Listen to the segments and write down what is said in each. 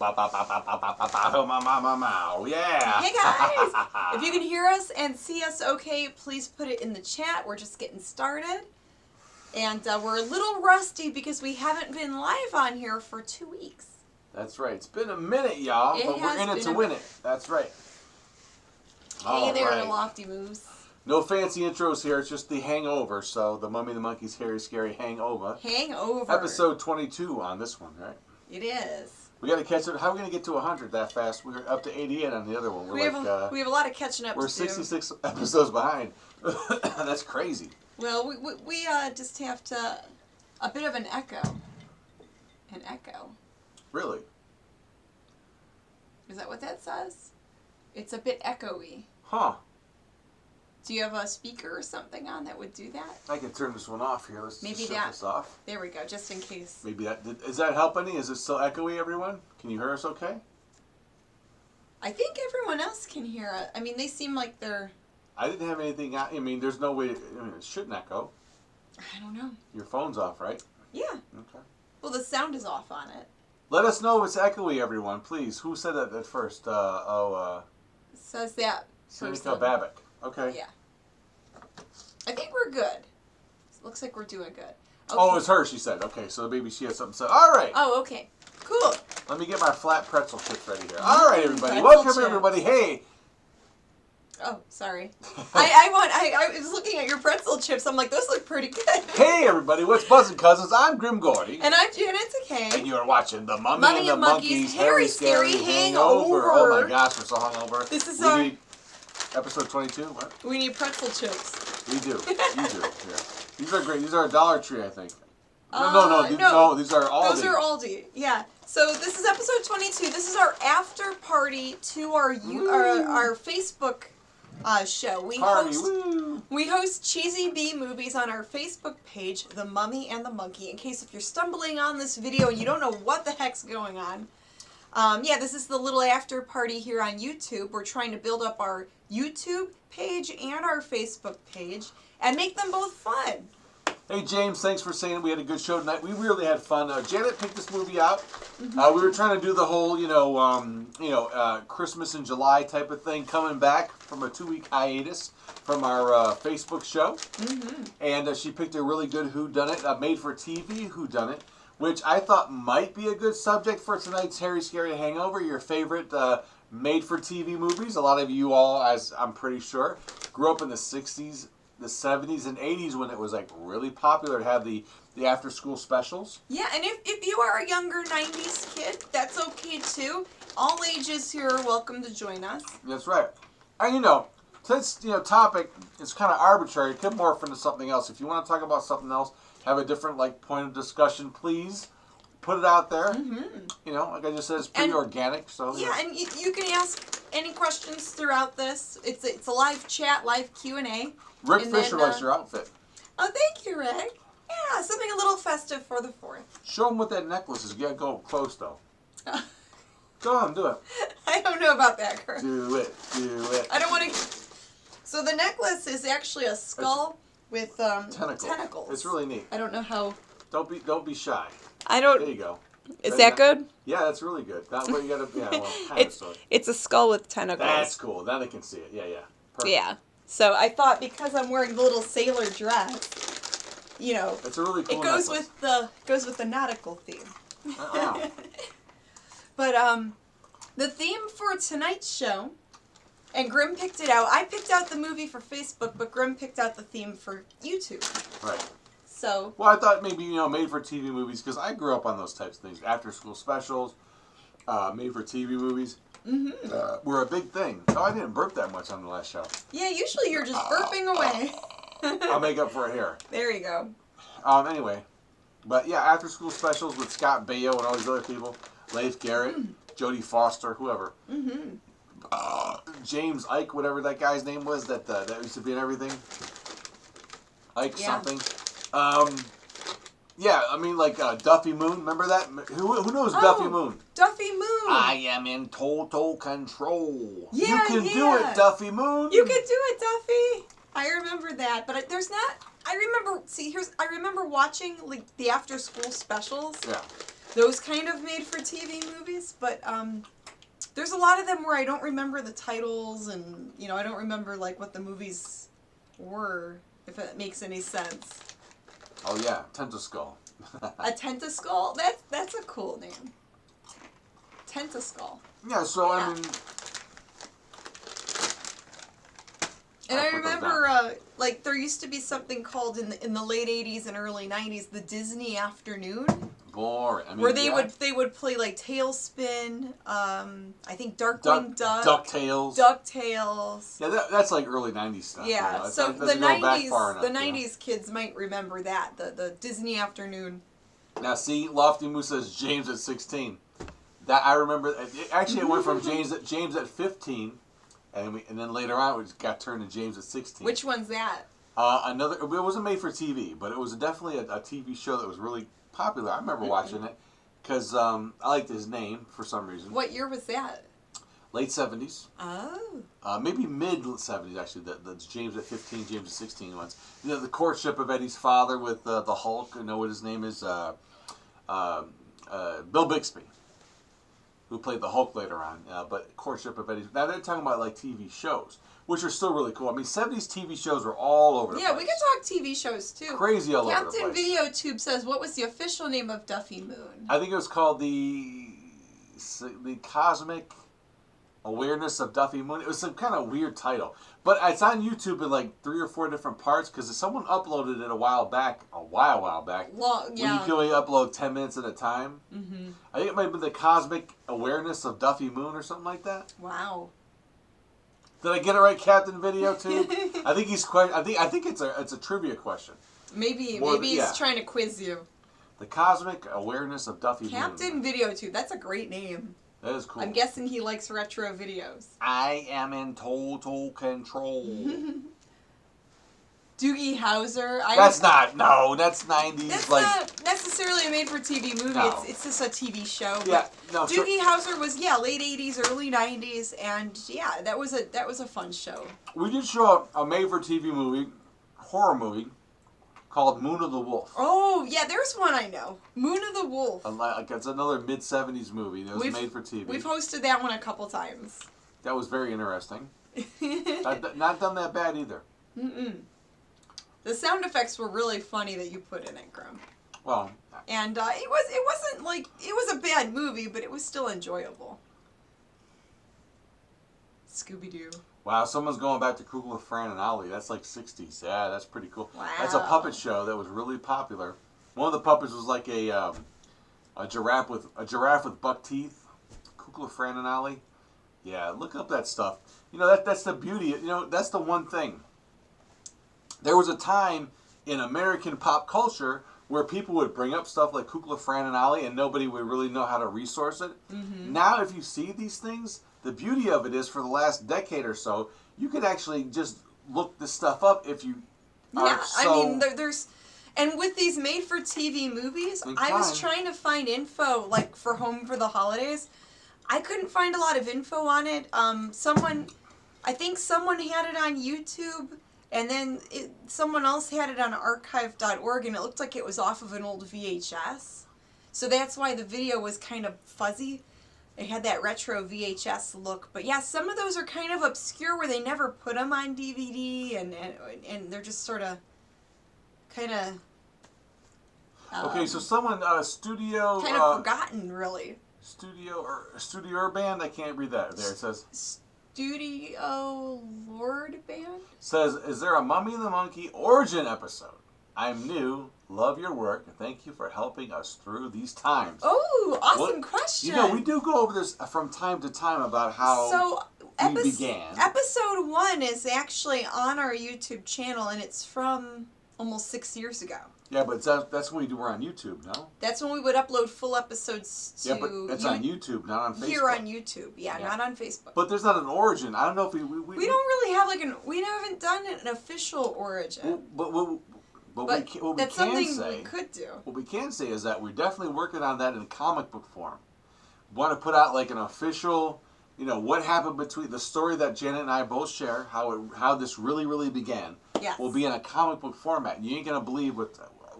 Yeah. Hey guys! If you can hear us and see us okay, please put it in the chat. We're just getting started. And we're a little rusty because we haven't been live on here for 2 weeks. That's right. It's been a minute, y'all, but we're in it to win it. That's right. Hey there, Lofty Moves. No fancy intros here. It's just the hangover. So the Mummy and the Monkey's Hairy Scary Hangover. Hangover. Episode 22 on this one, right? It is. We got to catch it. How are we going to get to 100 that fast? We were up to 88 on the other one. We have a lot of catching up to do. We're 66 episodes behind. That's crazy. Well, we just have to... A bit of an echo. An echo. Really? Is that what that says? It's a bit echoey. Huh. Do you have a speaker or something on that would do that? I can turn this one off here. Let's just shut this off. There we go, just in case. Maybe that... Does that help any? Is it still echoey, everyone? Can you hear us okay? I think everyone else can hear it. I mean, they seem like they're... I didn't have anything... I mean, there's no way... I mean, it shouldn't echo. I don't know. Your phone's off, right? Yeah. Okay. Well, the sound is off on it. Let us know if it's echoey, everyone, please. Who said that at first? It says that Seneca Babic. Okay. Yeah. I think we're good. Looks like we're doing good. Okay. Oh, it's her, she said. Okay, so maybe she has something to say. All right. Oh, okay. Cool. Let me get my flat pretzel chips ready here. All right, everybody. Pretzel Welcome, chips. everybody. Hey. Oh, sorry. I was looking at your pretzel chips. I'm like, those look pretty good. Hey, everybody. What's buzzing, cousins? I'm Grimm Gorri. And I'm Janet Decay. And you're watching the Mummy and the Monkey's Hairy Scary Hangover. Oh, my gosh. We're so hungover. This is episode 22? What? We need pretzel chips. We do. You do. Yeah. These are great. These are a Dollar Tree, I think. No, these are Aldi. Those are Aldi. Yeah. So this is episode 22. This is our after party to our Facebook show. We host Cheesy B movies on our Facebook page, The Mummy and the Monkey. In case if you're stumbling on this video and you don't know what the heck's going on. Yeah, this is the little after party here on YouTube. We're trying to build up our YouTube page and our Facebook page and make them both fun. Hey James, thanks for saying we had a good show tonight. We really had fun. Janet picked this movie out. We were trying to do the whole, Christmas in July type of thing, coming back from a 2-week hiatus from our Facebook show. And she picked a really good whodunit, made-for-TV whodunit, which I thought might be a good subject for tonight's Hairy Scary Hangover, your favorite made-for-TV movies. A lot of you all, as I'm pretty sure, grew up in the 60s, the 70s, and 80s when it was like really popular to have the after-school specials. Yeah, and if you are a younger 90s kid, that's okay too. All ages here are welcome to join us. That's right. And since topic is kind of arbitrary, it could morph into something else. If you want to talk about something else, have a different point of discussion, please put it out there. Like I just said, it's pretty organic. So yeah, and you can ask any questions throughout this. It's a live chat, live Q&A. Rick Fisher likes your outfit. Oh, thank you, Rick. Yeah, something a little festive for the 4th. Show him what that necklace is. You gotta go close though. Go on, do it. I don't know about that, Kurt. Do it. I don't want to. So the necklace is actually a skull with tentacles. It's really neat. I don't know how. Don't be shy. I don't. There you go. Is that good? Yeah, that's really good. That's what you gotta. Yeah, well, it's a skull with tentacles. That's cool. Now they can see it. Yeah. Perfect. Yeah. So I thought because I'm wearing the little sailor dress, it's a really cool. It goes with the nautical theme. But the theme for tonight's show, and Grimm picked it out. I picked out the movie for Facebook, but Grimm picked out the theme for YouTube. Right. So. Well, I thought maybe made for TV movies because I grew up on those types of things. After school specials, made for TV movies. Were a big thing. Oh, I didn't burp that much on the last show. Yeah, usually you're just burping away. I'll make up for it here. There you go. Anyway, but yeah, after school specials with Scott Baio and all these other people, Leif Garrett, Jodie Foster, whoever. James Ike, whatever that guy's name was, that used to be in everything. Ike something. Yeah, I mean, Duffy Moon. Remember that? Who knows Duffy Moon? Duffy Moon. I am in total control. Yeah, you can do it, Duffy Moon. You can do it, Duffy. I remember that, but there's not. I remember watching the after school specials. Yeah. those kind of made-for-TV movies, but there's a lot of them where I don't remember the titles, and I don't remember like what the movies were, if it makes any sense. Oh yeah, Tentaskull. A Tentaskull? That's a cool name. Tentaskull. Yeah, so yeah. I mean. And I remember, like, there used to be something called in the late '80s and early '90s, the Disney Afternoon. Boring. I mean, where they would play like Tailspin, I think Darkwing Duck, DuckTales. Yeah, that's like early '90s stuff. Yeah, so the '90s kids might remember that the Disney Afternoon. Now see, Lofty Moose says James at 16. That I remember. Actually, it went from James at 15, and then later on it got turned to James at 16. Which one's that? It wasn't made for TV, but it was definitely a TV show that was really popular. I remember watching it because I liked his name for some reason. What year was that? Late 70s. Oh. Maybe mid 70s actually. That's James at 15, James at 16 ones. The courtship of Eddie's father with the Hulk. I know what his name is. Bill Bixby, who played the Hulk later on. But courtship of Eddie's. Now they're talking about like TV shows, which are still really cool. I mean, 70s TV shows were all over the place. Yeah, we can talk TV shows too. Crazy all over the place. Captain Videotube says, what was the official name of Duffy Moon? I think it was called the Cosmic Awareness of Duffy Moon. It was some kind of weird title. But it's on YouTube in like 3 or 4 different parts because someone uploaded it a while back. Long, yeah. When you can only upload 10 minutes at a time. Mm-hmm. I think it might have been the Cosmic Awareness of Duffy Moon or something like that. Wow. Did I get it right, Captain Videotube? I think he's quite. I think it's a trivia question. Maybe he's trying to quiz you. The Cosmic Awareness of Duffy Moon. Captain Videotube. That's a great name. That is cool. I'm guessing he likes retro videos. I am in total control. Doogie Howser. That's 90s. That's like, not necessarily a made-for-TV movie. No. It's just a TV show. Yeah, no. Doogie Howser was late '80s, early '90s, and yeah, that was a fun show. We did show a made-for-TV horror movie, called Moon of the Wolf. Oh yeah, there's one I know. Moon of the Wolf. It's another mid-70s movie that was made for TV. We've hosted that one a couple times. That was very interesting. Not done that bad either. Mm-mm. The sound effects were really funny that you put in it, Grum. Well. And it wasn't like it was a bad movie, but it was still enjoyable. Scooby-Doo. Wow, someone's going back to Kugler, Fran, and Ollie. That's like 60s. Yeah, that's pretty cool. Wow. That's a puppet show that was really popular. One of the puppets was like a giraffe with buck teeth. Kugler, Fran, and Ollie. Yeah, look up that stuff. That's the beauty. That's the one thing. There was a time in American pop culture where people would bring up stuff like Kugler, Fran, and Ollie, and nobody would really know how to resource it. Mm-hmm. Now, if you see these things, the beauty of it is for the last decade or so, you could actually just look this stuff up if you are so... I mean, there's... And with these made-for-TV movies, I was trying to find info, like, for Home for the Holidays. I couldn't find a lot of info on it. I think someone had it on YouTube, and then someone else had it on archive.org, and it looked like it was off of an old VHS. So that's why the video was kind of fuzzy. It had that retro VHS look. But yeah, some of those are kind of obscure where they never put them on DVD, and they're just sort of kind of... okay, so someone, studio... kind of forgotten, really. Studio Band? I can't read that there. It says... Studio Lord Band? Says, is there a Mummy and the Monkey origin episode? I'm new, love your work, and thank you for helping us through these times. Oh, awesome question. We do go over this from time to time about how we began. Episode 1 is actually on our YouTube channel, and it's from almost 6 years ago. Yeah, but that's when we're on YouTube, no? That's when we would upload full episodes to... Yeah, but it's on YouTube, not on Facebook. Here on YouTube, yeah, not on Facebook. But there's not an origin. I don't know if we don't really have we haven't done an official origin. What that's something we could do. What we can say is that we're definitely working on that in comic book form. We want to put out like an official, what happened between the story that Janet and I both share, how this really, really began. Yes. Will be in a comic book format. You ain't gonna believe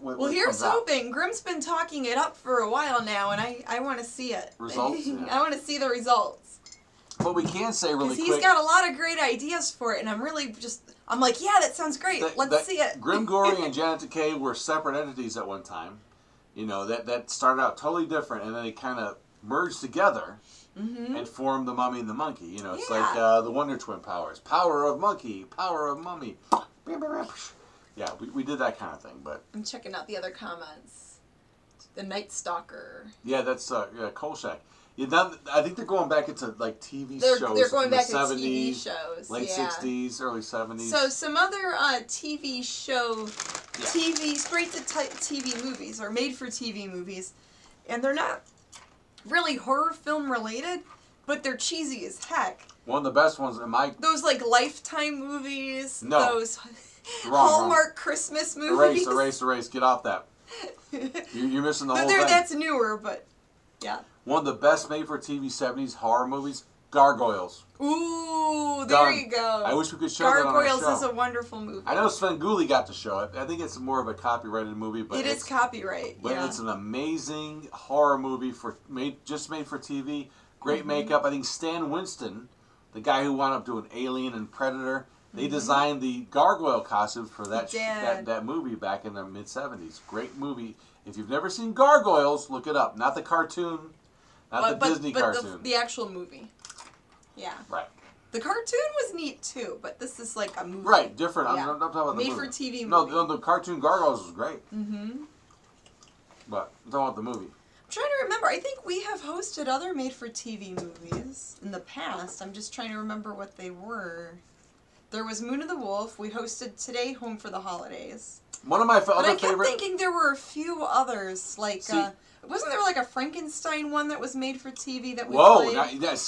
Well, here's hoping. Grimm's been talking it up for a while now, and I want to see it. Results? Yeah. I want to see the results. But we can say really quick. Because he's got a lot of great ideas for it, and I'm like, yeah, that sounds great. Let's see it. Grimm Gorri and Janet Decay were separate entities at one time. You know, that started out totally different, and then they kind of merged together and formed the Mummy and the Monkey. You know, it's like the Wonder Twin powers. Power of Monkey, power of Mummy. Yeah, we did that kind of thing, but... I'm checking out the other comments. The Night Stalker. Yeah, that's Kolchak. Yeah, I think they're going back into like TV shows. They're going back to 70s, TV shows. Late 60s, early 70s. So some other TV show, straight to TV movies or made for TV movies, and they're not really horror film related, but they're cheesy as heck. One of the best ones in my... Those like Lifetime movies. No. Those Hallmark Christmas movies. Erase. Get off that. You're missing the whole thing. That's newer, but yeah. One of the best made-for-TV 70s horror movies, Gargoyles. Ooh, there you go. I wish we could show that on our show. Gargoyles is a wonderful movie. I know Sven Gulli got to show it. I think it's more of a copyrighted movie. But it is copyright, But it's an amazing horror movie just made for TV. Great makeup. I think Stan Winston, the guy who wound up doing Alien and Predator, they designed the gargoyle costumes for that movie back in the mid-70s. Great movie. If you've never seen Gargoyles, look it up. Not the cartoon. Not the Disney cartoon. The actual movie. Yeah. Right. The cartoon was neat too, but this is like a movie. Right, different. Yeah. I'm talking about the Made movie. for TV movie. No, the cartoon Gargoyles was great. But I'm talking about the movie. I'm trying to remember. I think we have hosted other made for TV movies in the past. I'm just trying to remember what they were. There was Moon of the Wolf. We hosted Today Home for the Holidays. One of my other favorite... But I kept favorite... thinking there were a few others, like... wasn't there like a Frankenstein one that was made for TV that we played?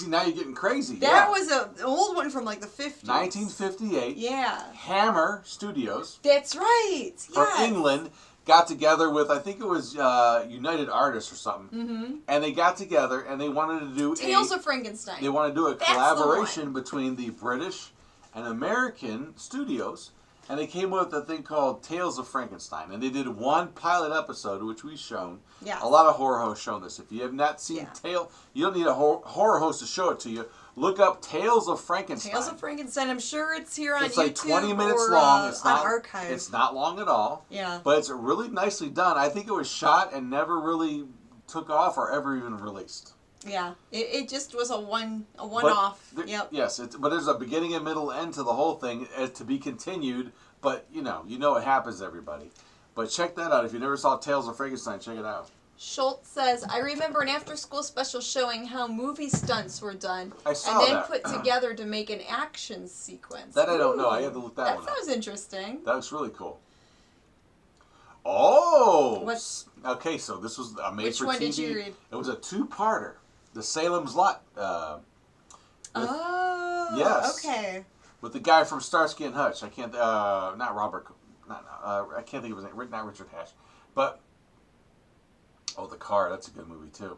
Now you're getting crazy. That was an old one from like the 50s. 1958. Yeah. Hammer Studios. That's right. From England. Got together with, I think it was United Artists or something. And they got together and they wanted to do Tales of Frankenstein. They want to do a collaboration between the British and American studios. And they came up with a thing called Tales of Frankenstein. And they did one pilot episode, which we've shown. Yeah. A lot of horror hosts shown this. If you have not seen you don't need a horror host to show it to you. Look up Tales of Frankenstein. Tales of Frankenstein. I'm sure it's here on YouTube. It's like 20 minutes long. It's not on archive. It's not long at all. Yeah. But it's really nicely done. I think it was shot and never really took off or ever even released. Yeah. It just was a one-off. Yep. Yes. But there's a beginning and middle end to the whole thing to be continued. But you know what happens to everybody. But check that out. If you never saw Tales of Frankenstein, check it out. Schultz says, I remember an after-school special showing how movie stunts were done. I saw and then put together to make an action sequence. That I don't know. I have to look that one up. That sounds interesting. That looks really cool. Oh! Okay, so this was a made for TV. Which one did you read? It was a two-parter. The Salem's Lot. Yes. Okay. With the guy from Starsky and Hutch. I can't, not Robert, I can't think of his name, not Richard Hatch. But, The Car, that's a good movie too.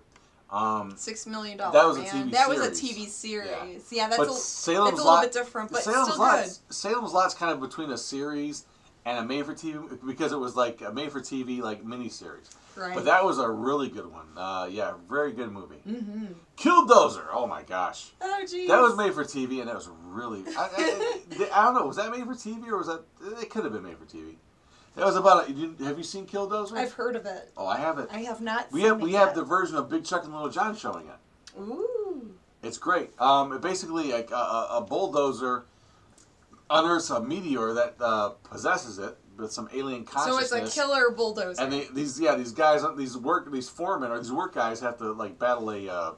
$6 Million. That was a TV series. That was a TV series. Yeah, that's a little bit different, but still good. Salem's Lot's kind of between a series and a made-for-TV, because it was like a made-for-TV like miniseries. Right. But that was a really good one. Yeah, very good movie. Killdozer. Oh my gosh. Oh jeez. That was made for TV, and that was really. I don't know. Was that made for TV, or was that? It could have been made for TV. That was about. Have you seen Killdozer? I've heard of it. Oh, I haven't. I have not. We have the version of Big Chuck and Little John showing it. Ooh. It's great. Basically, like a bulldozer unearths a meteor that possesses it with some alien consciousness. So it's a killer bulldozer. And these guys, these foremen or these work guys have to like battle a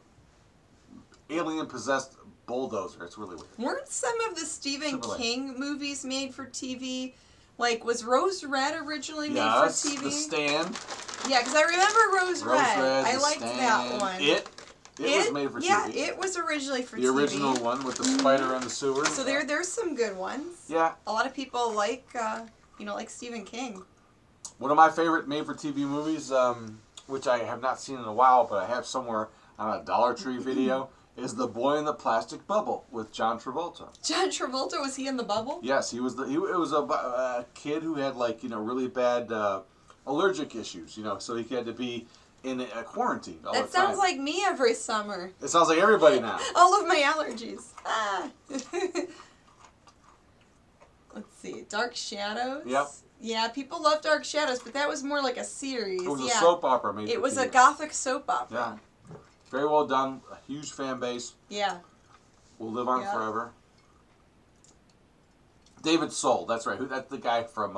alien possessed bulldozer. It's really weird. Weren't some of the Stephen King movies made for TV? Like, was Rose Red originally made for TV? The Stand. Yeah, because I remember Rose Red. I liked that one. It was made for TV. Yeah, it was originally for TV. The original one with the spider in the sewer. So there's some good ones. Yeah. A lot of people like Stephen King. One of my favorite made-for-TV movies, which I have not seen in a while, but I have somewhere on a Dollar Tree video, is The Boy in the Plastic Bubble with John Travolta. John Travolta, was he in the bubble? Yes, he was. It was a kid who had really bad allergic issues, you know, so he had to be in a quarantine all the time. That sounds like me every summer. It sounds like everybody now. All of my allergies. Ah. Let's see. Dark Shadows. Yep. Yeah, people love Dark Shadows, but that was more like a series. It was a soap opera made It for was TV. a gothic soap opera. Yeah. Very well done. A huge fan base. Yeah. Will live on forever. David Soul. That's right. That's the guy from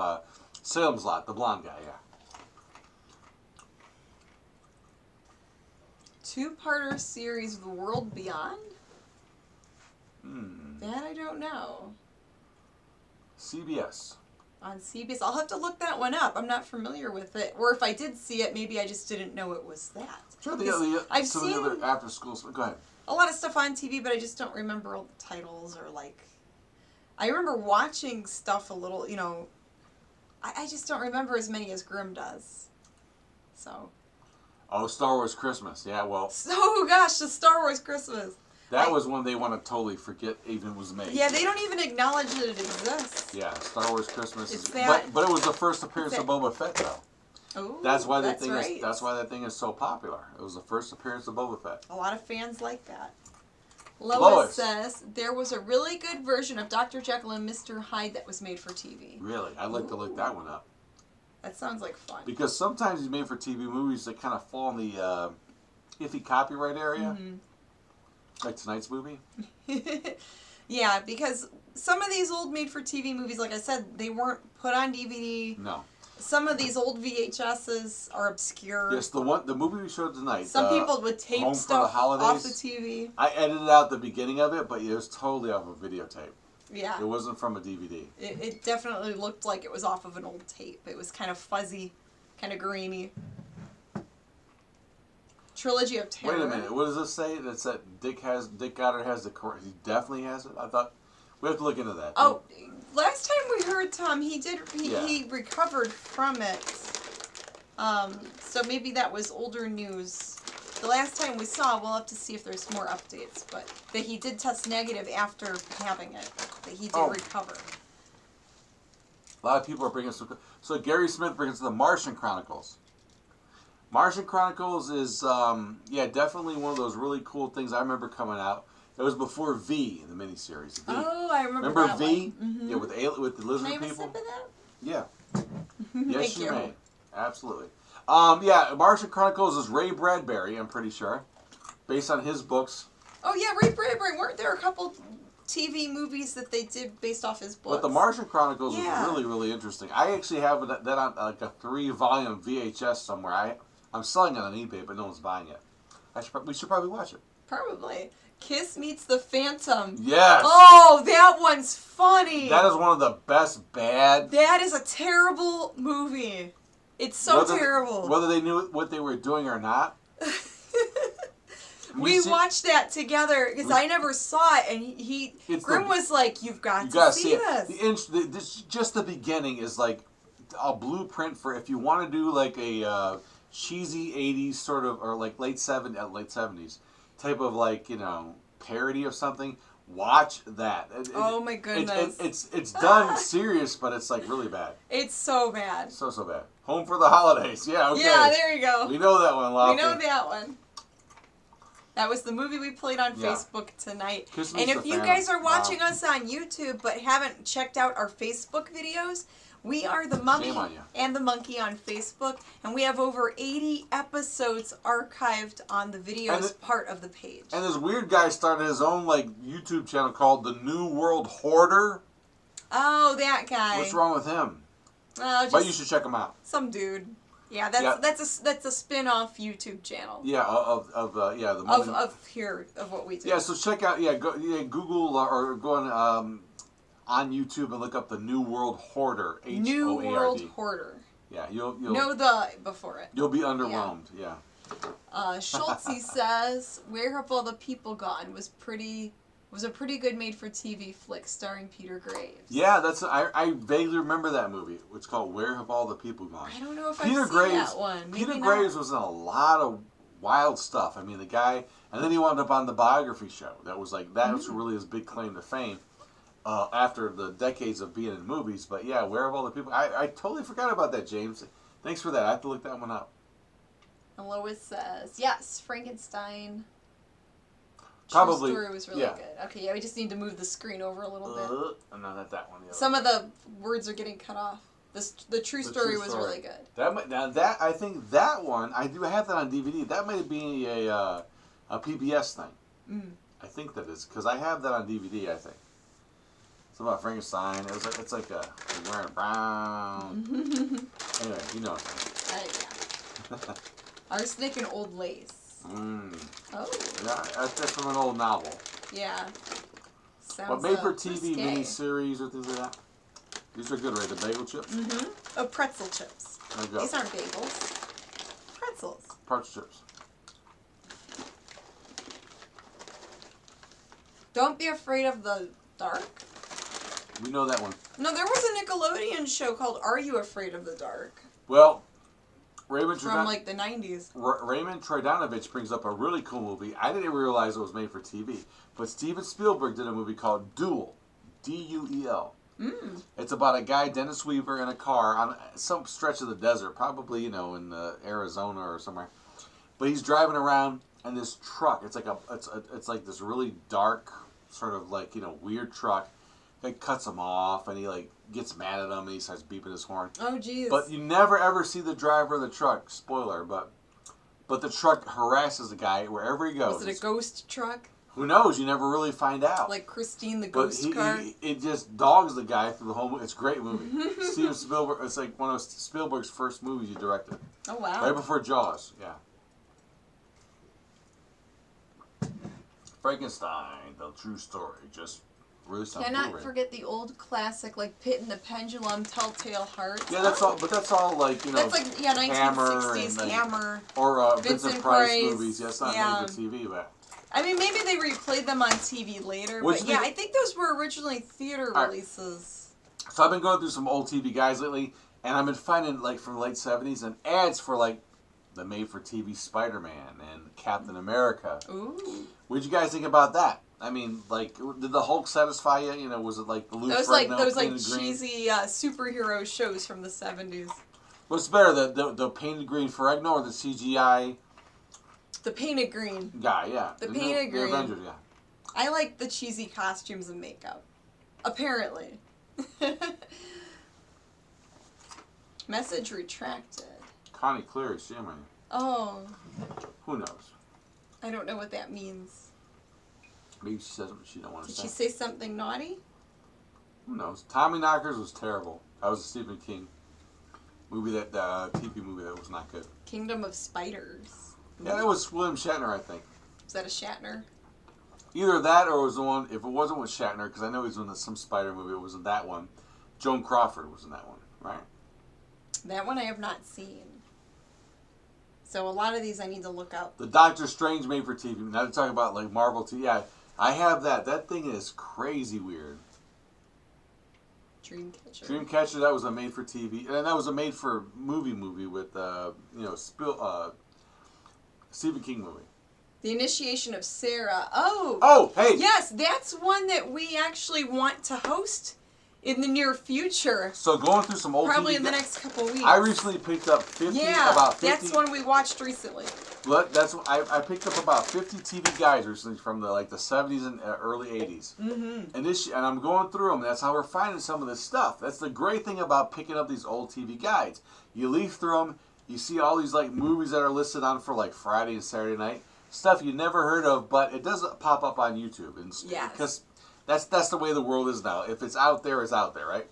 Salem's Lot, the blonde guy, yeah. Two-parter series, The World Beyond? That I don't know. CBS. On CBS. I'll have to look that one up. I'm not familiar with it. Or if I did see it, maybe I just didn't know it was that. Sure, I've some seen of the other after school. Go ahead. a lot of stuff on TV, but I just don't remember all the titles or like... I remember watching stuff a little, you know... I just don't remember as many as Grimm does. So... Oh, Star Wars Christmas. Yeah, well... Oh gosh, the Star Wars Christmas. That was one they want to totally forget even was made. Yeah, they don't even acknowledge that it exists. Yeah, Star Wars Christmas. It's that, but it was the first appearance of Boba Fett, though. Ooh, that's why that's right. That's why that thing is so popular. It was the first appearance of Boba Fett. A lot of fans like that. Lois says there was a really good version of Dr. Jekyll and Mr. Hyde that was made for TV. Really, I'd like to look that one up. That sounds like fun. Because sometimes these made for TV movies that kind of fall in the iffy copyright area. Like tonight's movie? Yeah, because some of these old made-for-TV movies, like I said, they weren't put on DVD. No. Some of these old VHSs are obscure. Yes, the movie we showed tonight. Some people would tape Home stuff for the off the TV. I edited out the beginning of it, but it was totally off of videotape. Yeah. It wasn't from a DVD. It definitely looked like it was off of an old tape. It was kind of fuzzy, kind of grainy. Trilogy of Terror. Wait a minute. What does this say? That said Dick Goddard has the core. He definitely has it. I thought we have to look into that. Oh, last time we heard Tom, he recovered from it. So maybe that was older news. The last time we saw, we'll have to see if there's more updates, but that he did test negative after having it. That he did recover. A lot of people are bringing some. So Gary Smith brings the Martian Chronicles. Martian Chronicles is, definitely one of those really cool things I remember coming out. It was before V, the miniseries. V. Oh, I remember that V? one. Yeah, with the lizard Can I have people. a sip of that? Yeah. Yes, Thank you you. may. Absolutely. Martian Chronicles is Ray Bradbury, I'm pretty sure, based on his books. Oh yeah, Ray Bradbury. Weren't there a couple TV movies that they did based off his books? But the Martian Chronicles is Yeah. really, really interesting. I actually have that on like a 3-volume VHS somewhere. I'm selling it on eBay, but no one's buying it. We should probably watch it. Probably. Kiss Meets the Phantom. Yes. Oh, that one's funny. That is one of the best bad. That is a terrible movie. It's so terrible. Whether they knew what they were doing or not. We watched that together because I never saw it, and Grimm was like, "You've got to see this." Just the beginning is like a blueprint for if you want to do like a cheesy '80s sort of or like late '70s type of like parody of something. Watch that. Oh my goodness! It's done serious, but it's like really bad. It's so bad. So bad. Home for the Holidays. Yeah. Okay. Yeah, there you go. We know that one, Locke. We know that one. That was the movie we played on Facebook tonight. And if you guys are watching us on YouTube but haven't checked out our Facebook videos, we are the Mummy and the Monkey on Facebook, and we have over 80 episodes archived on the videos part of the page. And this weird guy started his own like YouTube channel called The New World Hoarder. Oh, that guy. What's wrong with him? But you should check him out. Some dude. Yeah, that's a spin-off YouTube channel. Yeah, of the Mummy. Of what we do. Yeah, so check out Google or go on YouTube and look up The New World Hoarder. H-O-A-R-D. New World Hoarder. Yeah, you'll know the before it. You'll be underwhelmed. Yeah. Schultze says, "Where Have All the People Gone" was a pretty good made-for-TV flick starring Peter Graves. Yeah, I vaguely remember that movie. It's called Where Have All the People Gone. I don't know if I've seen that one. Peter Graves was in a lot of wild stuff. I mean, the guy, and then he wound up on the biography show. That was really his big claim to fame after the decades of being in movies. But yeah, Where Have All the People? I totally forgot about that, James. Thanks for that. I have to look that one up. And Lois says, yes, Frankenstein. Probably. True story was really good. Okay, yeah, we just need to move the screen over a little bit. No, not that one. Some of the words are getting cut off. The true story was really good. I think that one, I do have that on DVD. That might be a PBS thing. Mm. I think that is, because I have that on DVD, I think. It's about Frankenstein. It's like a wearing brown. Anyway, you know what I'm Yeah. Arsenic and Old Lace. Mm. Oh. Yeah, that's from an old novel. Yeah. Sounds But made for TV risque. miniseries or things like that. These are good, right? The bagel chips? Mm-hmm. Oh, pretzel chips. There you go. These aren't bagels. Pretzels. Pretzel chips. Don't be afraid of the dark. We know that one. No, there was a Nickelodeon show called Are You Afraid of the Dark? Well, Raymond From like the 90s. Raymond Trodanovich brings up a really cool movie. I didn't realize it was made for TV. But Steven Spielberg did a movie called Duel. D-U-E-L. Mm. It's about a guy, Dennis Weaver, in a car on some stretch of the desert, probably, in Arizona or somewhere. But he's driving around, and this truck, it's like this really dark, sort of like, weird truck. It cuts him off, and he gets mad at him, and he starts beeping his horn. Oh, jeez. But you never ever see the driver of the truck. Spoiler, but the truck harasses the guy wherever he goes. Was it a ghost truck? Who knows? You never really find out. Like Christine the ghost car? It just dogs the guy through the whole movie. It's a great movie. Steven Spielberg, it's like one of Spielberg's first movies he directed. Oh, wow. Right before Jaws, yeah. Frankenstein, the true story. Just really something. Cannot forget the old classic, like Pit and the Pendulum, Telltale Heart. Yeah, that's all. But that's all That's like 1960s Hammer. Or Vincent Price movies. Yeah, it's not made for TV, but. I mean, maybe they replayed them on TV later, but yeah, I think those were originally theater releases. So I've been going through some old TV guys lately, and I've been finding, from the late 70s, and ads for, the made-for-TV Spider-Man and Captain America. Ooh. What'd you guys think about that? I mean, did the Hulk satisfy you? Was it like the Lou Ferrigno, those Painted cheesy superhero shows from the 70s. What's better, the Painted Green Ferrigno or the CGI... The painted green. Guy, yeah. The painted green. The Avengers, yeah. I like the cheesy costumes and makeup. Apparently. Message retracted. Connie Cleary, she might. Oh. Who knows? I don't know what that means. Maybe she says something she don't want to say. Did she say something naughty? Who knows? Tommy Knockers was terrible. That was a Stephen King movie, TV movie that was not good. Kingdom of Spiders. Yeah, that was William Shatner, I think. Is that a Shatner? Either that or it was the one, if it wasn't with Shatner, because I know he's in some Spider movie, it wasn't that one. Joan Crawford was in that one, right? That one I have not seen. So a lot of these I need to look up. The Doctor Strange made for TV. Now to talk about Marvel TV. Yeah, I have that. That thing is crazy weird. Dreamcatcher. Dreamcatcher, that was a made for TV. And that was a made for movie with, Stephen King movie. The Initiation of Sarah. Oh! Oh, hey! Yes, that's one that we actually want to host in the near future. So going through some old Probably TV in the next couple weeks. I recently picked up about 50. That's one we watched recently. I picked up about 50 TV guides recently from the 70s and early 80s. Mm-hmm. And I'm going through them. That's how we're finding some of this stuff. That's the great thing about picking up these old TV guides. You leaf through them. You see all these movies that are listed on for Friday and Saturday night. Stuff you never heard of, but it does pop up on YouTube. Yes. Because that's the way the world is now. If it's out there, it's out there, right?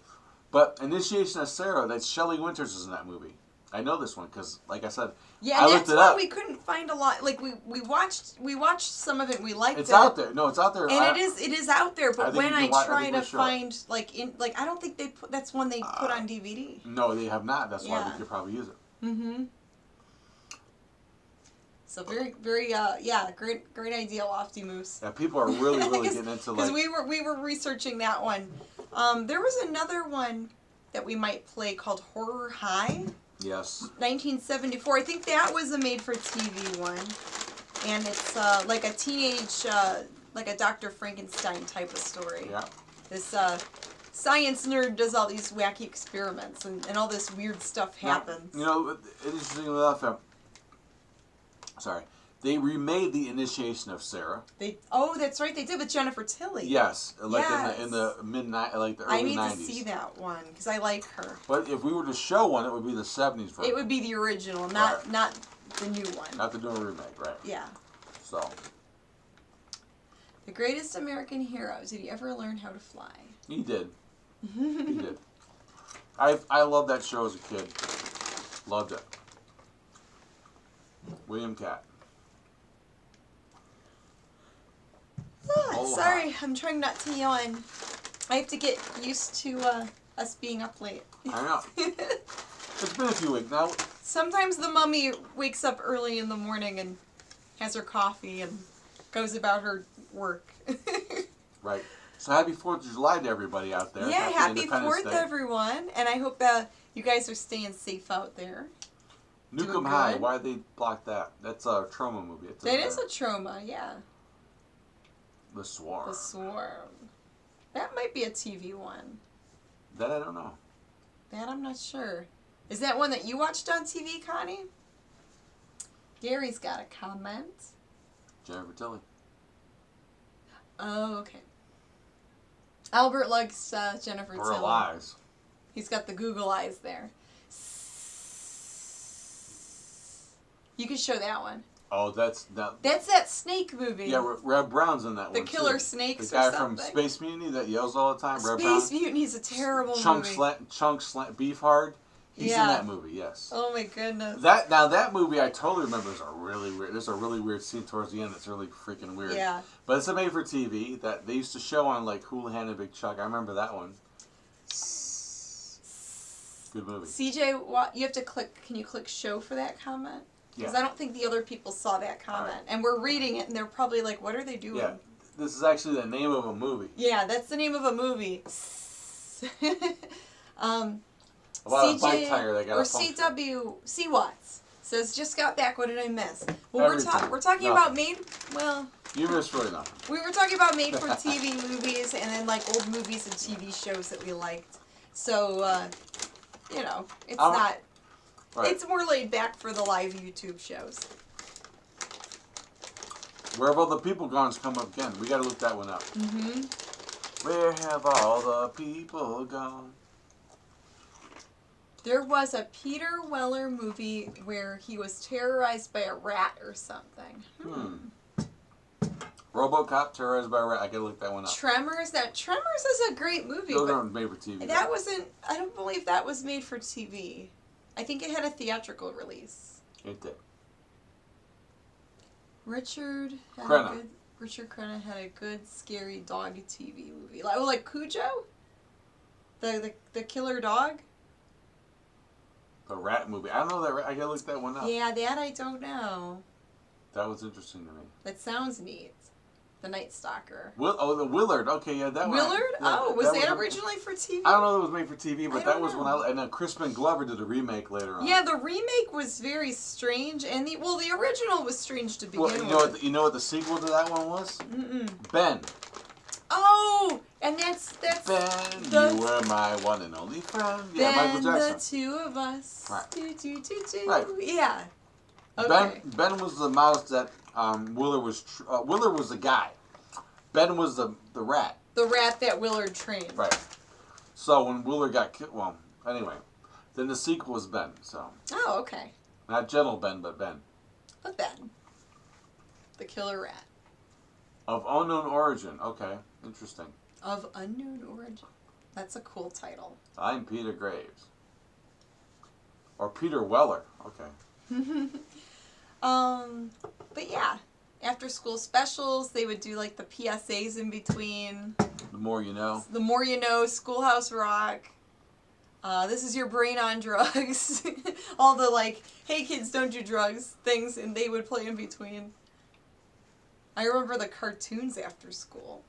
But Initiation of Sarah, that's Shelley Winters is in that movie. I know this one because, like I said, I looked it up. We couldn't find a lot. We watched some of it. And we liked it. It's out there. No, it's out there. And it is out there. But when I try to find I don't think they put that's one they put on DVD. No, they have not. That's why we could probably use it. Mm-hmm. So very, great idea, Lofty Moose. Yeah, people are really getting into because we were researching that one. There was another one that we might play called Horror High. Yes. 1974. I think that was a made-for-TV one, and it's like a teenage, like a Dr. Frankenstein type of story. Yeah. This science nerd does all these wacky experiments and all this weird stuff happens. You know, interesting enough, they remade The Initiation of Sarah. That's right, they did with Jennifer Tilly. Yes, in the mid-90s, like the early 90s. I need to see that one because I like her. But if we were to show one, it would be the 70s version. It would be the original, not the new one. Not the new remake, right? Yeah. So. The greatest American hero. Did he ever learn how to fly? He did. He did. I loved that show as a kid. Loved it. William Catt. Sorry, I'm trying not to yawn. I have to get used to us being up late. I know. It's been a few weeks now. Sometimes the mummy wakes up early in the morning and has her coffee and goes about her work. Right. So happy 4th of July to everybody out there. Yeah, happy 4th, everyone. And I hope that you guys are staying safe out there. Nukem High, why'd they block that? That's a trauma movie. That is a trauma, yeah. The Swarm. The Swarm. That might be a TV one. That I don't know. That I'm not sure. Is that one that you watched on TV, Connie? Gary's got a comment. Jennifer Tilly. Oh, okay. Albert likes Jennifer Tilly. Her eyes. He's got the Google eyes there. You can show that one. Oh, that's that snake movie. Yeah, Reb Brown's in that one. The Killer Snakes. The guy from Space Mutiny that yells all the time. Reb Brown. Space Mutiny's a terrible movie. Chunk Beefheart. He's in that movie. Yes. Oh my goodness. That movie I totally remember is a really weird. There's a really weird scene towards the end that's really freaking weird. Yeah. But it's a made for TV that they used to show on like Houlihan and Big Chuck. I remember that one. Good movie. CJ, you have to click. Can you click show for that comment? Because Yeah. I don't think the other people saw that comment. Right. And we're reading it, and they're probably like, what are they doing? Yeah. This is actually the name of a movie. Yeah, that's the name of a movie. About a bike tire that got or a puncture. CW Watts says, just got back. What did I miss? Well, we're talking about you missed really nothing. We were talking about made for TV movies and then like old movies and TV shows that we liked. So, it's not. Right. It's more laid back for the live YouTube shows. Where have all the people gone's come up again? We got to look that one up. Mm-hmm. Where have all the people gone? There was a Peter Weller movie where he was terrorized by a rat or something. RoboCop terrorized by a rat. I gotta look that one up. Tremors. Tremors is a great movie. Those aren't made for TV. That wasn't. I don't believe that was made for TV. I think it had a theatrical release. It did. Richard Crenna had a good scary dog TV movie. Like Cujo? The killer dog? The rat movie. I don't know that. I gotta look that one up. Yeah, that I don't know. That was interesting to me. That sounds neat. The Night Stalker. The Willard. Okay, yeah, that one. Willard? Was that originally for TV? I don't know if it was made for TV, but that was when and then Crispin Glover did a remake later on. Yeah, the remake was very strange, and the original was strange to begin with. You know what the sequel to that one was? Ben. Oh, and that's Ben, you were my one and only friend. Yeah, Michael Jackson. The two of us. Right. Right. Yeah. Okay. Ben was the mouse that Willard was. Willard was the guy. Ben was the rat. The rat that Willard trained. Right. So when Willard got killed, anyway, then the sequel was Ben. So. Oh, okay. Not Gentle Ben, but Ben. But Ben. The killer rat. Of unknown origin. Okay, interesting. Of unknown origin. That's a cool title. I'm Peter Graves. Or Peter Weller. Okay. But yeah, after school specials, they would do like the PSAs in between. The More You Know. The More You Know, Schoolhouse Rock. This is your brain on drugs. All the like, hey kids, don't do drugs things, and they would play in between. I remember the cartoons after school.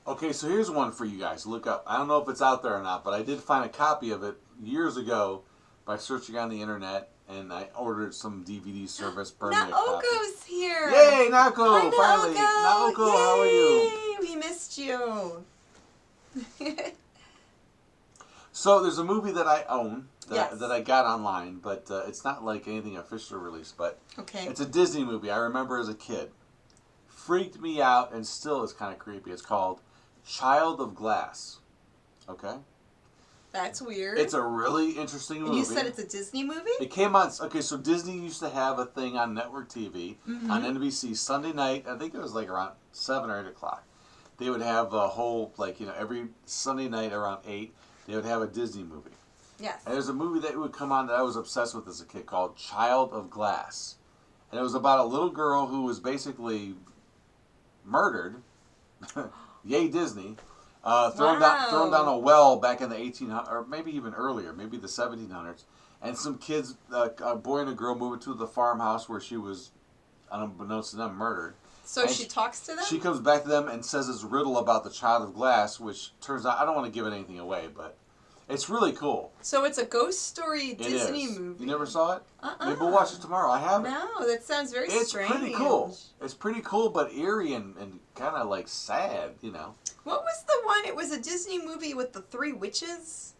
Okay, so here's one for you guys to look up. I don't know if it's out there or not, but I did find a copy of it years ago by searching on the internet, and I ordered some DVD service. Naoko's here! Yay, Naoko! Hi, finally! Naoko, how are you? We missed you. So there's a movie that I own Yes. that I got online, but it's not like anything official released. But Okay. it's a Disney movie I remember as a kid. Freaked me out and still is kind of creepy. It's called Child of Glass. Okay? That's weird. It's a really interesting movie. And you said it's a Disney movie? It came on... Okay, so Disney used to have a thing on network TV on NBC Sunday night. I think it was like around 7 or 8 o'clock. They would have a whole, like, you know, every Sunday night around 8, they would have a Disney movie. Yes. And there's a movie that would come on that I was obsessed with as a kid called Child of Glass. And it was about a little girl who was basically murdered, yay Disney, thrown down a well back in the 1800s, or maybe even earlier, maybe the 1700s. And some kids, a boy and a girl, moved to the farmhouse where she was, unbeknownst to them, murdered. So she talks to them? She comes back to them and says this riddle about the Child of Glass, which turns out, I don't want to give anything away, but it's really cool. So it's a ghost story Disney movie. You never saw it? Maybe we'll watch it tomorrow. I haven't. No, that sounds very strange. It's pretty cool. It's pretty cool, but eerie and kind of like sad, you know. What was the one? It was a Disney movie with the 3 witches.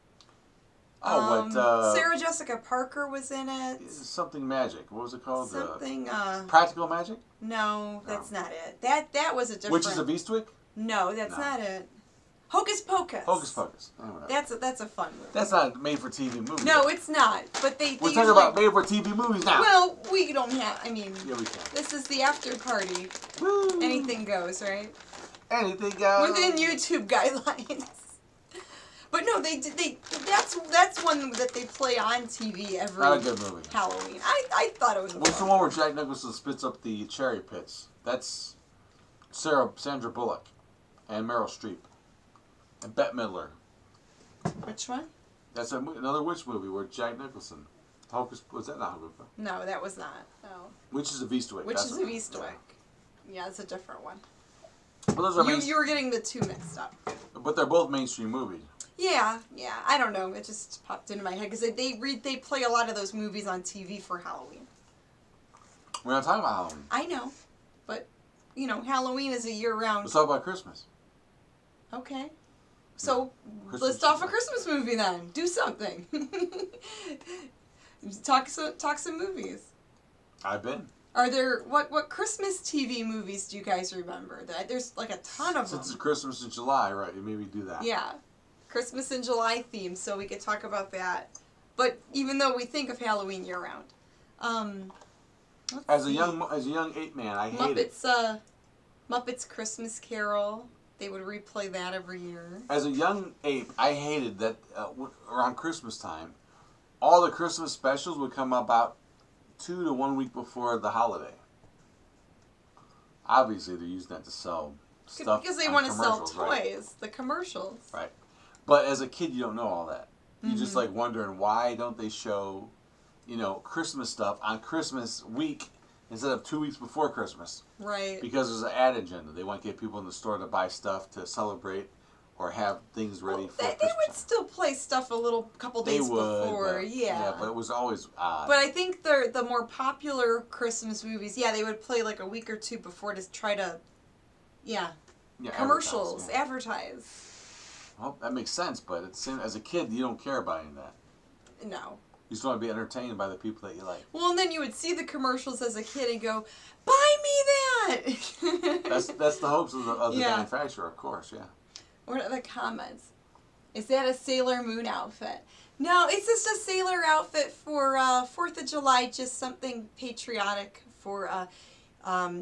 Oh, Sarah Jessica Parker was in it. Something magic. What was it called? Something. Practical Magic? No, that's not it. That was a different. Witches of Eastwick? No, that's not it. Hocus Pocus. Hocus Pocus. That's a fun movie. That's not a made-for-TV movie. No, it's not. But they We're talking about made-for-TV movies now. Well, we don't have. I mean, yeah, we can. This is the after party. Woo. Anything goes, right? Anything goes. Within YouTube guidelines. But no, that's one that they play on TV every Not a good movie. Halloween. I thought it was. What's the one where Jack Nicholson spits up the cherry pits? That's Sandra Bullock and Meryl Streep and Bette Midler. Which one? That's another witch movie where Jack Nicholson. Was that not Hocus Pocus? No, that was not. No. Witches of Eastwick. Witches of Eastwick. Yeah, it's a different one. But those are you were getting the two mixed up. But they're both mainstream movies. Yeah. I don't know. It just popped into my head because they play a lot of those movies on TV for Halloween. We're not talking about Halloween. I know, but you know, Halloween is a year-round. Let's talk about Christmas. Okay. So Christmas list off a Christmas movie then. Do something. Talk some movies. I've been. Are there what Christmas TV movies do you guys remember? There's like a ton of them. Since it's Christmas in July, right? Maybe do that. Yeah, Christmas in July theme, so we could talk about that. But even though we think of Halloween year round, as a young ape man, I hate it. Muppets Christmas Carol. They would replay that every year. As a young ape, I hated that around Christmas time, all the Christmas specials would come about 2 to 1 week before the holiday. Obviously, they're using that to sell stuff because they want to sell toys, right? The commercials. Right. But as a kid, you don't know all that. You're just like wondering, why don't they show, Christmas stuff on Christmas week instead of 2 weeks before Christmas? Right. Because there's an ad agenda. They want to get people in the store to buy stuff to celebrate or have things ready for Christmas. They would still play stuff couple days before. Yeah, but it was always odd. But I think the more popular Christmas movies, they would play like a week or two before to try to, commercials, advertise. Well, that makes sense, but as a kid, you don't care about any of that. No. You just want to be entertained by the people that you like. Well, and then you would see the commercials as a kid and go, buy me that! That's the hopes of the manufacturer, of course, yeah. What are the comments? Is that a Sailor Moon outfit? No, it's just a sailor outfit for 4th of July, just something patriotic for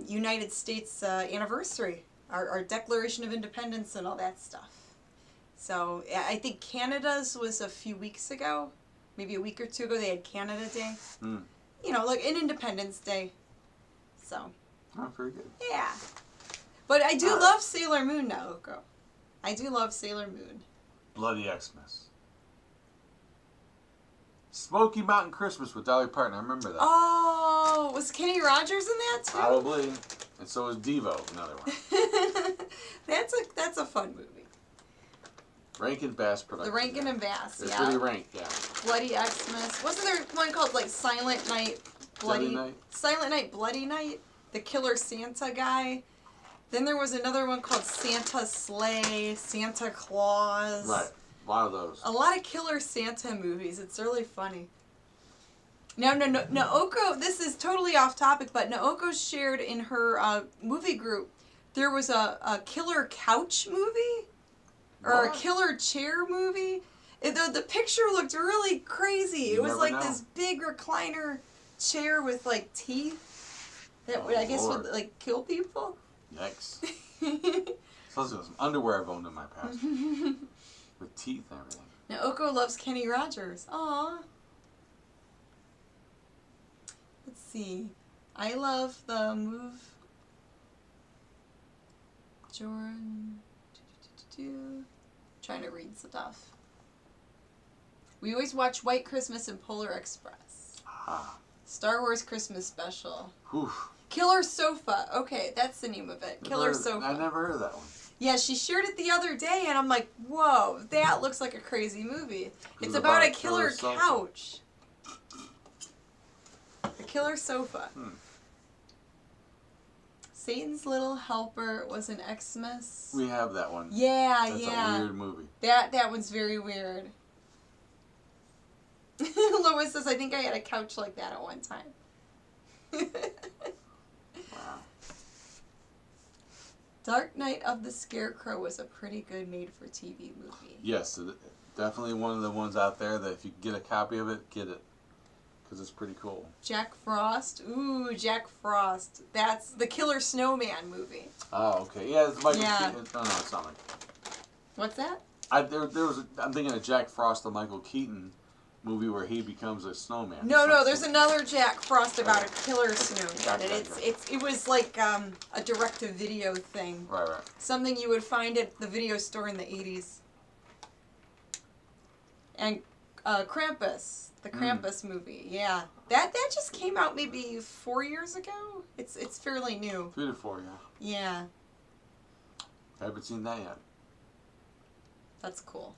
United States anniversary, our Declaration of Independence and all that stuff. So I think Canada's was a few weeks ago, maybe a week or two ago, they had Canada Day. Like an Independence Day. So. Oh, very good. Yeah. But I do love Sailor Moon now, Oko. I do love Sailor Moon. Bloody Xmas. Smoky Mountain Christmas with Dolly Parton. I remember that. Oh, was Kenny Rogers in that too? Probably. And so was Devo, another one. That's a fun movie. Rankin Bass production. The Rankin and Bass, It's pretty rank, yeah. Bloody Xmas. Wasn't there one called like Silent Night, Bloody Night? Silent Night, Bloody Night? The Killer Santa guy. Then there was another one called Santa Sleigh, Santa Claus. Right. A lot of those. A lot of Killer Santa movies. It's really funny. Now, Naoko, this is totally off topic, but Naoko shared in her movie group, there was a killer couch movie? Or a killer chair movie? The picture looked really crazy. It was like this big recliner chair with like teeth that I guess would like kill people. Yikes. Those are some underwear I've owned in my past. With teeth and everything. Naoko loves Kenny Rogers. Aww. Let's see. I love the move. Jordan. Trying to read stuff. We always watch White Christmas and Polar Express. Ah. Star Wars Christmas Special. Whew. Killer Sofa. Okay, that's the name of it. Killer Sofa. I never heard of that one. Yeah, she shared it the other day, and I'm like, whoa, that looks like a crazy movie. It's about a killer couch. A killer sofa. Satan's Little Helper was an Xmas. We have that one. Yeah, That's a weird movie. That one's very weird. Lois says, I think I had a couch like that at one time. Wow. Dark Night of the Scarecrow was a pretty good made-for-TV movie. Yes, definitely one of the ones out there that if you get a copy of it, get it. Because it's pretty cool. Jack Frost. Ooh, Jack Frost. That's the Killer Snowman movie. Oh, okay. Yeah, it's Michael Keaton. Oh, no, it's not Michael. What's that? I'm thinking of Jack Frost, the Michael Keaton movie where he becomes a snowman. No, there's another Jack Frost about a killer snowman. It was like a direct-to-video thing. Right. Something you would find at the video store in the 80s. And Krampus. The Krampus movie, yeah. That just came out maybe 4 years ago. It's fairly new. 3 to 4, yeah. Yeah. I haven't seen that yet. That's cool.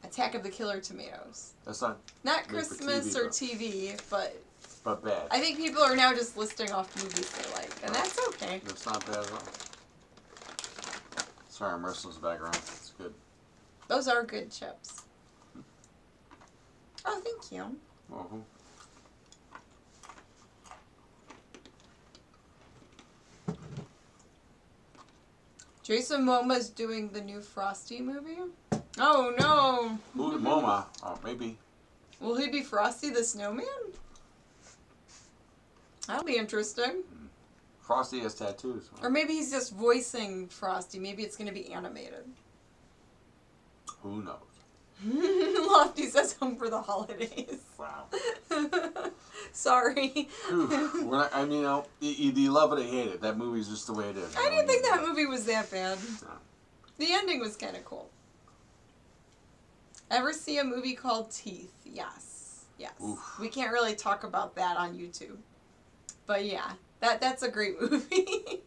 Attack of the Killer Tomatoes. That's not Christmas or TV, but bad. I think people are now just listing off movies they like, and that's okay. That's not bad at all. Sorry, I'm wrestling the background. It's good. Those are good chips. Oh, thank you. Welcome. Jason Momoa's doing the new Frosty movie. Oh no! Who's Momoa? Oh, maybe. Will he be Frosty the Snowman? That'll be interesting. Frosty has tattoos. Or maybe he's just voicing Frosty. Maybe it's going to be animated. Who knows? Lofty says home for the holidays. Wow. Sorry. We're not, I mean, you love it or hate it. That movie's just the way it is. I didn't think that movie was that bad. No. The ending was kind of cool. Ever see a movie called Teeth? Yes. Oof. We can't really talk about that on YouTube. But yeah, that's a great movie.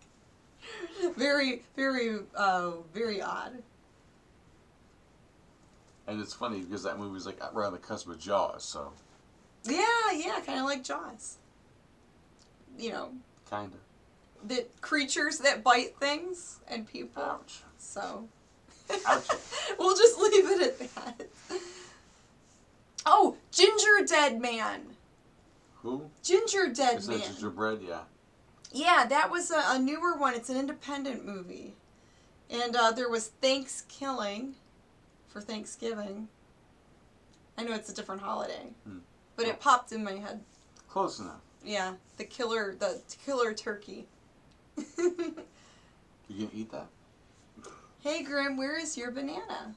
Very, very, very odd. And it's funny because that movie's like right on the cusp of Jaws, so. Yeah, kind of like Jaws. You know. Kinda. The creatures that bite things and people. Ouch. So. Ouch. We'll just leave it at that. Oh, Ginger Dead Man. Who? Ginger Dead Is Man. that Gingerbread? Yeah. Yeah, that was a newer one. It's an independent movie. And there was Thanksgiving for Thanksgiving. I know it's a different holiday. But it popped in my head. Close enough. Yeah, the killer turkey. You gonna eat that? Hey Grim, where is your banana?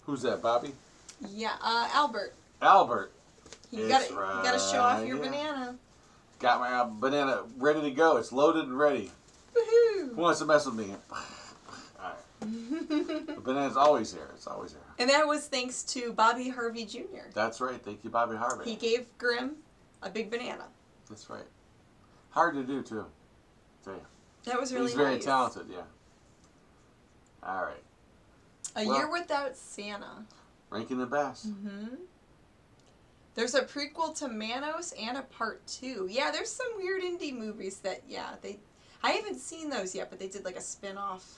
Who's that, Bobby? Yeah, Albert. Albert. You gotta show off your banana. Got my banana ready to go. It's loaded and ready. Woohoo! Who wants to mess with me? Alright. The banana's always here. It's always here. And that was thanks to Bobby Harvey Jr. That's right. Thank you, Bobby Harvey. He gave Grim a big banana. That's right. Hard to do, too. Tell you. That was really nice. He's very talented, yeah. All right. A Year Without Santa. Ranking the best. Mm-hmm. There's a prequel to Manos and a part 2. Yeah, there's some weird indie movies that, I haven't seen those yet, but they did like a spin-off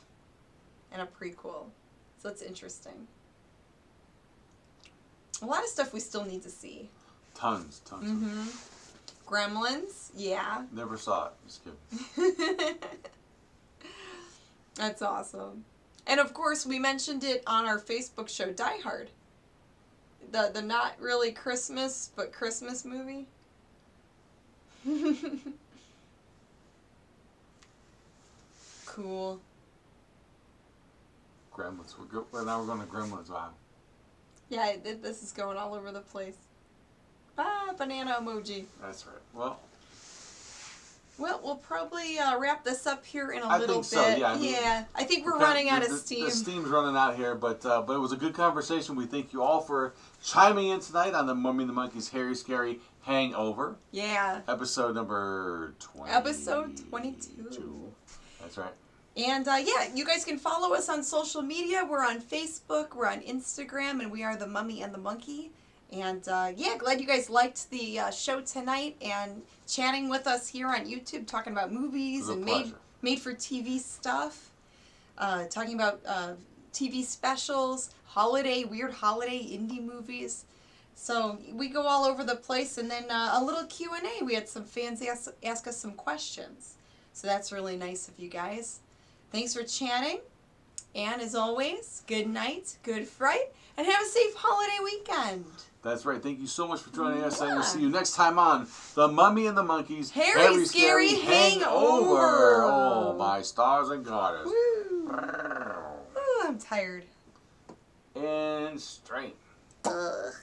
and a prequel. So it's interesting. A lot of stuff we still need to see. Tons. Mm-hmm. Gremlins, yeah. Never saw it. Just kidding. That's awesome. And of course, we mentioned it on our Facebook show, Die Hard. The not really Christmas, but Christmas movie. Cool. Gremlins. Now we're going to Gremlins. Wow. Yeah, this is going all over the place. Ah, banana emoji. That's right. Well, we'll probably wrap this up here in a little bit. So, yeah. I think we're running out of steam. The steam's running out here, but it was a good conversation. We thank you all for chiming in tonight on the Mummy and the Monkey's Hairy Scary Hangover. Yeah. Episode number 20. Episode 22. That's right. And yeah, you guys can follow us on social media. We're on Facebook, we're on Instagram, and we are the Mummy and the Monkey. And yeah, glad you guys liked the show tonight and chatting with us here on YouTube, talking about movies and made for TV stuff, talking about TV specials, weird holiday indie movies. So we go all over the place, and then a little Q&A. We had some fans ask us some questions. So that's really nice of you guys. Thanks for chatting. And as always, good night, good fright, and have a safe holiday weekend. That's right. Thank you so much for joining us, and we'll see you next time on the Mummy and the Monkey's Hairy Scary Hangover. Oh, my stars and garters. Woo. Ooh, I'm tired. And straight. Ugh.